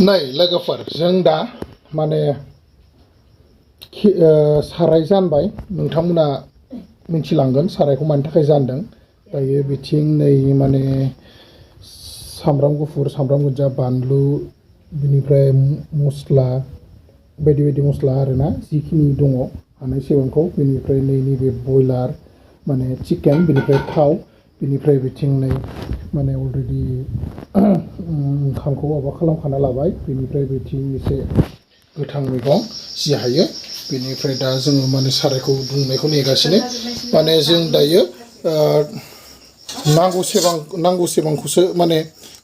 नै लोगोफोर जों दा माने साराय जानबाय नोंथांमोना मिथिलांगोन सारायखौ मानि थाखाय जानदों दायो बिथिं नै माने सामब्राम गुफुर सामब्राम गोजा बानलु बिनिफ्राय मस्ला बायदि बायदि मस्ला आरोना जिखिनि दङ हानाय सेबांखौ बिनिफ्राय नैबे बयलार माने चिकेन बिनिफ्राय थाव बिनिफ्राय बिथिं नै माने अलरेडि ओंखामखौ माबा खालामखाना लाबाय बिनिफ्राय बिथिं एसे गोथां मैगं जि हायो बिनिफ्राय दा जोङो माने सारायखौ दुंनायखौ नेगासिनो माने जों दायो नांगौसेबांखौसो माने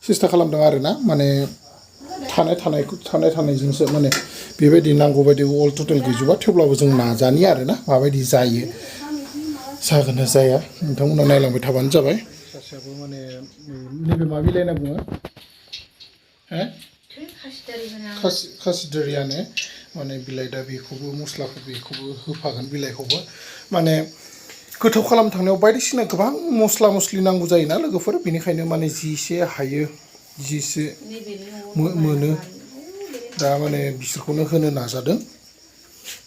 सेस्था खालामदों आरोना माने थानायजोंसो माने बेबायदि नांगौ बायदि अल टटेल गैजोबा थेवब्लाबो जों नाजानि आरोना माबायदि जायो जागोन ना जाया नोंथांमोना नायलांबाय थाबानो जाबाय सासेयाबो माने नैबे मा बिलाइ होनना बुङो खासिदारियानो माने बिलाइ दा बेखौबो मस्लाखौ बेखौबो होफागोन बिलाइखौबो माने गोथाव खालामनो थांनायाव बायदिसिना गोबां मस्ला मस्लि नांगौ जायोना लोगोफोर बेनिखायनो माने जिसे हायो जिसे मोनो दा माने बिसोरखौनो होनो नाजादों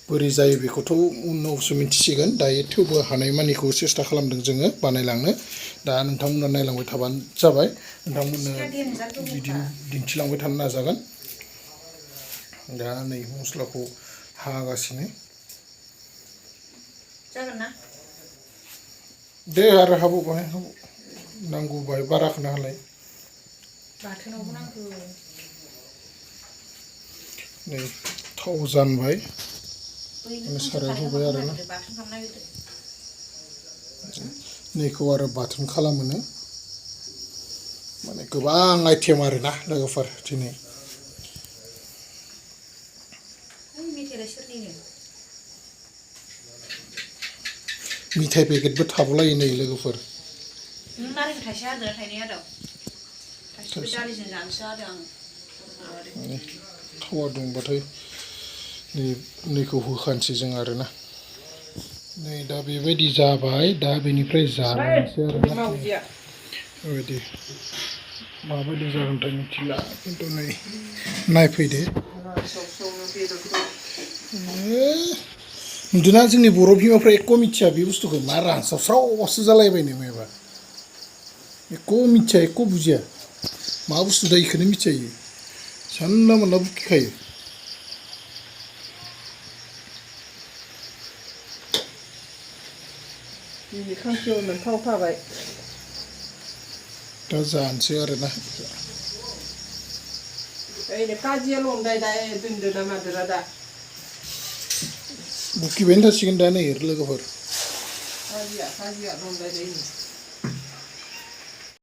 बोरै जायो बेखौथ' उनावसो मिथिसिगोन दायो थेवबो हानायमानिखौ सेस्था खालामदों जोङो बानायलांनो दा नोंथांमोना नायलांबाय थाबानो जाबाय नोंथांमोननो बिदिनो दिन्थिलांबाय थानो नाजागोन दा नै मस्लाखौ हागासिनो जागोन ना दे आरो हाबाव बाहाय नांगौ बाहाय बाराखौनो हालाय बाथोनावबो नांगौ नै थाव जानबाय सारायाव होबाय आरोना नैखौ आरो बाथोन खालामोनो माने गोबां आइटेम आरोना लोगोफोर दिनै मिथाइ पेकेटबो थाबावलायो नै लोगोफोर नारें थाइसे हादों थाइनै आदब थाइसेबो दालिजों जानोसो हादों आं थावा दुंबाथाय नैखौ होखानोसै जों आरोना नै दा बेबायदि जाबाय दा बेनिफ्राय जालायनोसै आरोना बेबायदि माबायदि जागोनथाय मिथिला खिन्थु नै नायफैदो नुदोंना जोंनि बर' बिमाफ्रा एख' मिथिया बे बुस्थुखौ मा रानस्रावस्रावसो जालायबायनो माबा एख' मिथिया एख' बुजिया मा बुस्थु दा बेखौनो मिथिया इयो जानला मोनला बुखिखायो दिनै खांखियाव थाव थाबाय दा जानोसै आरोना ओइनो काजिया लंदाय दा दोनदो ना मादोरा दा बुखिबायनो थासिगोन दा नै लोगोफोर काजिया लंदाय दैनो